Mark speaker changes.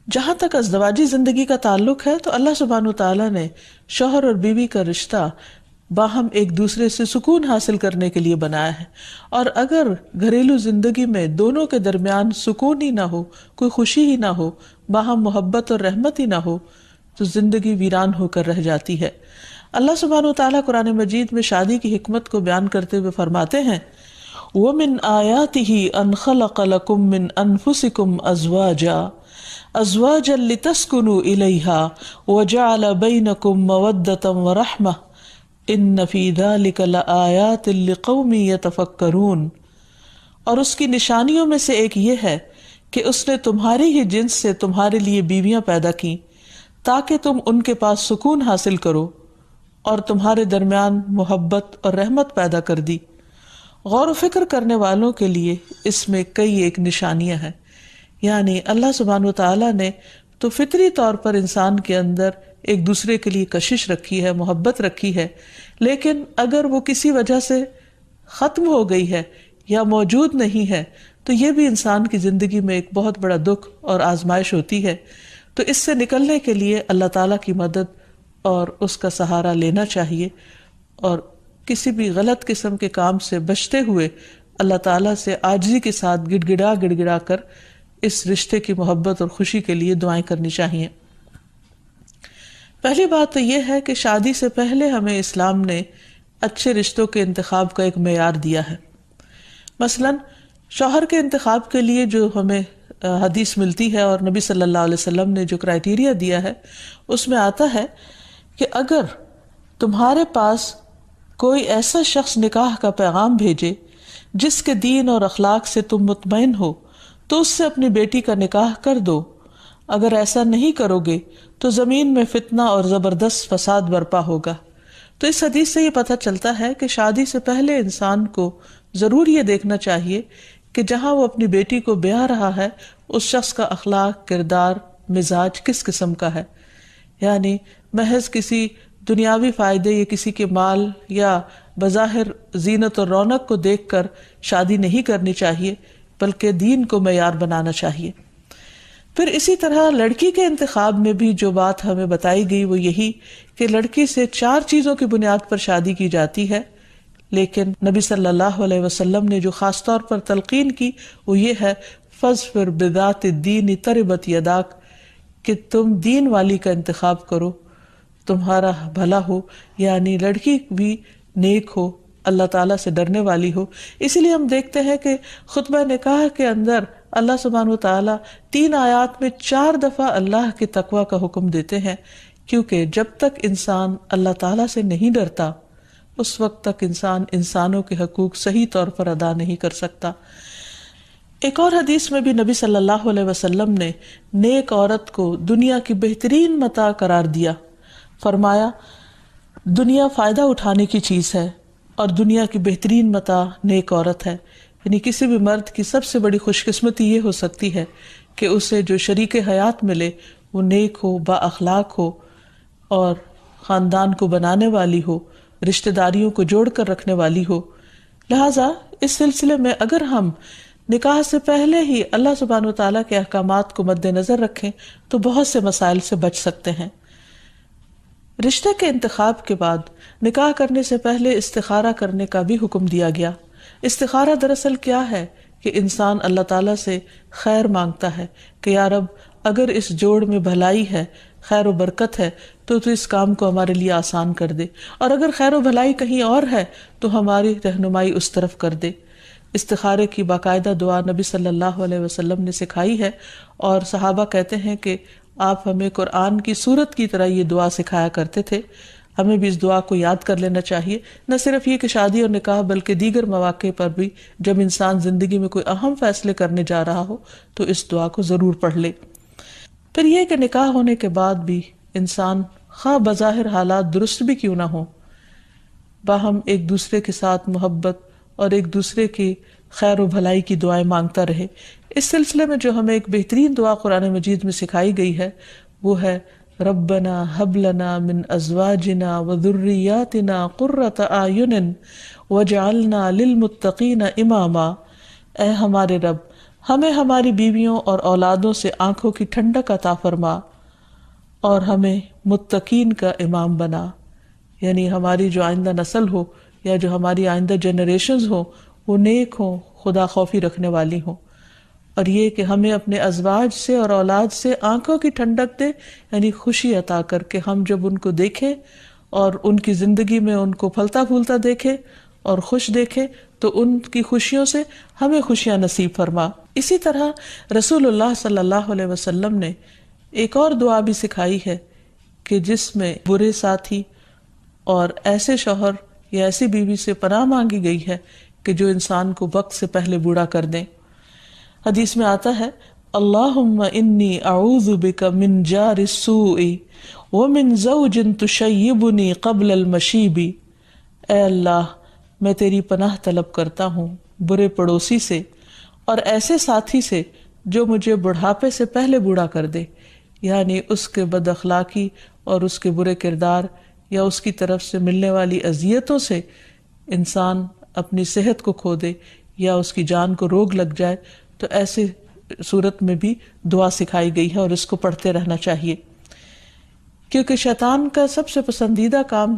Speaker 1: جہاں تک ازدواجی زندگی کا تعلق ہے تو اللہ سبحانہ وتعالیٰ نے شوہر اور بیوی کا رشتہ باہم ایک دوسرے سے سکون حاصل کرنے کے لیے بنایا ہے، اور اگر گھریلو زندگی میں دونوں کے درمیان سکون ہی نہ ہو، کوئی خوشی ہی نہ ہو، باہم محبت اور رحمت ہی نہ ہو تو زندگی ویران ہو کر رہ جاتی ہے۔ اللہ سبحانہ وتعالیٰ قرآن مجید میں شادی کی حکمت کو بیان کرتے ہوئے فرماتے ہیں وَمِنْ آيَاتِهِ أَنْ خَلَقَ لَكُم مِّنْ أَنفُسِكُمْ أَزْوَاجًا لِتَسْكُنُوا إِلَيْهَا وَجَعَلَ بَيْنَكُم مَّوَدَّةً وَرَحْمَةً إِنَّ فِي ذَلِكَ لَآيَاتٍ لِقَوْمٍ يَتَفَكَّرُونَ۔ اور اس کی نشانیوں میں سے ایک یہ ہے کہ اس نے تمہاری ہی جنس سے تمہارے لیے بیویاں پیدا کی تاکہ تم ان کے پاس سکون حاصل کرو، اور تمہارے درمیان محبت اور رحمت پیدا کر دی۔ غور و فکر کرنے والوں کے لیے اس میں کئی ایک نشانیاں ہیں، یعنی اللہ سبحانہ وتعالیٰ نے تو فطری طور پر انسان کے اندر ایک دوسرے کے لیے کشش رکھی ہے، محبت رکھی ہے، لیکن اگر وہ کسی وجہ سے ختم ہو گئی ہے یا موجود نہیں ہے تو یہ بھی انسان کی زندگی میں ایک بہت بڑا دکھ اور آزمائش ہوتی ہے۔ تو اس سے نکلنے کے لیے اللہ تعالیٰ کی مدد اور اس کا سہارا لینا چاہیے، اور کسی بھی غلط قسم کے کام سے بچتے ہوئے اللہ تعالیٰ سے عاجزی کے ساتھ گڑ گڑا کر اس رشتے کی محبت اور خوشی کے لیے دعائیں کرنی چاہیے۔ پہلی بات تو یہ ہے کہ شادی سے پہلے ہمیں اسلام نے اچھے رشتوں کے انتخاب کا ایک معیار دیا ہے۔ مثلا شوہر کے انتخاب کے لیے جو ہمیں حدیث ملتی ہے اور نبی صلی اللہ علیہ وسلم نے جو کرائیٹیریا دیا ہے اس میں آتا ہے کہ اگر تمہارے پاس کوئی ایسا شخص نکاح کا پیغام بھیجے جس کے دین اور اخلاق سے تم مطمئن ہو تو اس سے اپنی بیٹی کا نکاح کر دو، اگر ایسا نہیں کرو گے تو زمین میں فتنہ اور زبردست فساد برپا ہوگا۔ تو اس حدیث سے یہ پتہ چلتا ہے کہ شادی سے پہلے انسان کو ضرور یہ دیکھنا چاہیے کہ جہاں وہ اپنی بیٹی کو بیاہ رہا ہے اس شخص کا اخلاق، کردار، مزاج کس قسم کا ہے۔ یعنی محض کسی دنیاوی فائدے یا کسی کے مال یا بظاہر زینت اور رونق کو دیکھ کر شادی نہیں کرنی چاہیے، بلکہ دین کو معیار بنانا چاہیے۔ پھر اسی طرح لڑکی کے انتخاب میں بھی جو بات ہمیں بتائی گئی وہ یہی کہ لڑکی سے 4 چیزوں کی بنیاد پر شادی کی جاتی ہے، لیکن نبی صلی اللہ علیہ وسلم نے جو خاص طور پر تلقین کی وہ یہ ہے فَاظْفَرْ بِذَاتِ الدِّینِ تَرِبَتْ یَدَاک، کہ تم دین والی کا انتخاب کرو، تمہارا بھلا ہو، یعنی لڑکی بھی نیک ہو، اللہ تعالیٰ سے ڈرنے والی ہو۔ اسی لیے ہم دیکھتے ہیں کہ خطبہ نکاح کے اندر اللہ سبحانہ وتعالیٰ 3 آیات میں 4 دفعہ اللہ کے تقوی کا حکم دیتے ہیں، کیونکہ جب تک انسان اللہ تعالیٰ سے نہیں ڈرتا اس وقت تک انسان انسانوں کے حقوق صحیح طور پر ادا نہیں کر سکتا۔ ایک اور حدیث میں بھی نبی صلی اللہ علیہ وسلم نے نیک عورت کو دنیا کی بہترین متاع قرار دیا، فرمایا دنیا فائدہ اٹھانے کی چیز ہے اور دنیا کی بہترین متاع نیک عورت ہے۔ یعنی کسی بھی مرد کی سب سے بڑی خوش قسمتی یہ ہو سکتی ہے کہ اسے جو شریک حیات ملے وہ نیک ہو، با اخلاق ہو اور خاندان کو بنانے والی ہو، رشتہ داریوں کو جوڑ کر رکھنے والی ہو۔ لہٰذا اس سلسلے میں اگر ہم نکاح سے پہلے ہی اللہ سبحانہ وتعالیٰ کے احکامات کو مد نظر رکھیں تو بہت سے مسائل سے بچ سکتے ہیں۔ رشتے کے انتخاب کے بعد نکاح کرنے سے پہلے استخارہ کرنے کا بھی حکم دیا گیا۔ استخارہ دراصل کیا ہے کہ انسان اللہ تعالیٰ سے خیر مانگتا ہے کہ یا رب اگر اس جوڑ میں بھلائی ہے، خیر و برکت ہے تو اس کام کو ہمارے لیے آسان کر دے، اور اگر خیر و بھلائی کہیں اور ہے تو ہماری رہنمائی اس طرف کر دے۔ استخارے کی باقاعدہ دعا نبی صلی اللہ علیہ وسلم نے سکھائی ہے، اور صحابہ کہتے ہیں کہ آپ ہمیں قرآن کی سورت کی طرح یہ دعا سکھایا کرتے تھے۔ ہمیں بھی اس دعا کو یاد کر لینا چاہیے، نہ صرف یہ کہ شادی اور نکاح بلکہ دیگر مواقع پر بھی جب انسان زندگی میں کوئی اہم فیصلے کرنے جا رہا ہو تو اس دعا کو ضرور پڑھ لے۔ پھر یہ کہ نکاح ہونے کے بعد بھی انسان خواہ بظاہر حالات درست بھی کیوں نہ ہوں، باہم ایک دوسرے کے ساتھ محبت اور ایک دوسرے کی خیر و بھلائی کی دعائیں مانگتا رہے۔ اس سلسلے میں جو ہمیں ایک بہترین دعا قرآن مجید میں سکھائی گئی ہے وہ ہے ربنا ہب لنا من ازواجنا وذریاتنا قرۃ اعین واجعلنا للمتقین اماما۔ اے ہمارے رب، ہمیں ہماری بیویوں اور اولادوں سے آنکھوں کی ٹھنڈک عطا فرما اور ہمیں متقین کا امام بنا، یعنی ہماری جو آئندہ نسل ہو یا جو ہماری آئندہ جنریشنز ہو وہ نیک ہوں، خدا خوفی رکھنے والی ہوں۔ اور یہ کہ ہمیں اپنے ازواج سے اور اولاد سے آنکھوں کی ٹھنڈک دے، یعنی خوشی عطا کر کے ہم جب ان کو دیکھیں اور ان کی زندگی میں ان کو پھلتا پھولتا دیکھیں اور خوش دیکھیں تو ان کی خوشیوں سے ہمیں خوشیاں نصیب فرما۔ اسی طرح رسول اللہ صلی اللہ علیہ وسلم نے ایک اور دعا بھی سکھائی ہے کہ جس میں برے ساتھی اور ایسے شوہر یا ایسی بیوی سے پناہ مانگی گئی ہے کہ جو انسان کو وقت سے پہلے بوڑھا کر دیں۔ حدیث میں آتا ہے اللہم انی اعوذ بک من جار السوء ومن زوج تشیبنی قبل المشیب، اے اللہ میں تیری پناہ طلب کرتا ہوں برے پڑوسی سے اور ایسے ساتھی سے جو مجھے بڑھاپے سے پہلے بوڑھا کر دے، یعنی اس کے بد اخلاقی اور اس کے برے کردار یا اس کی طرف سے ملنے والی اذیتوں سے انسان اپنی صحت کو کھو دے یا اس کی جان کو روگ لگ جائے، تو ایسے صورت میں بھی دعا سکھائی گئی ہے اور اس کو پڑھتے رہنا چاہیے، کیونکہ شیطان کا سب سے پسندیدہ کام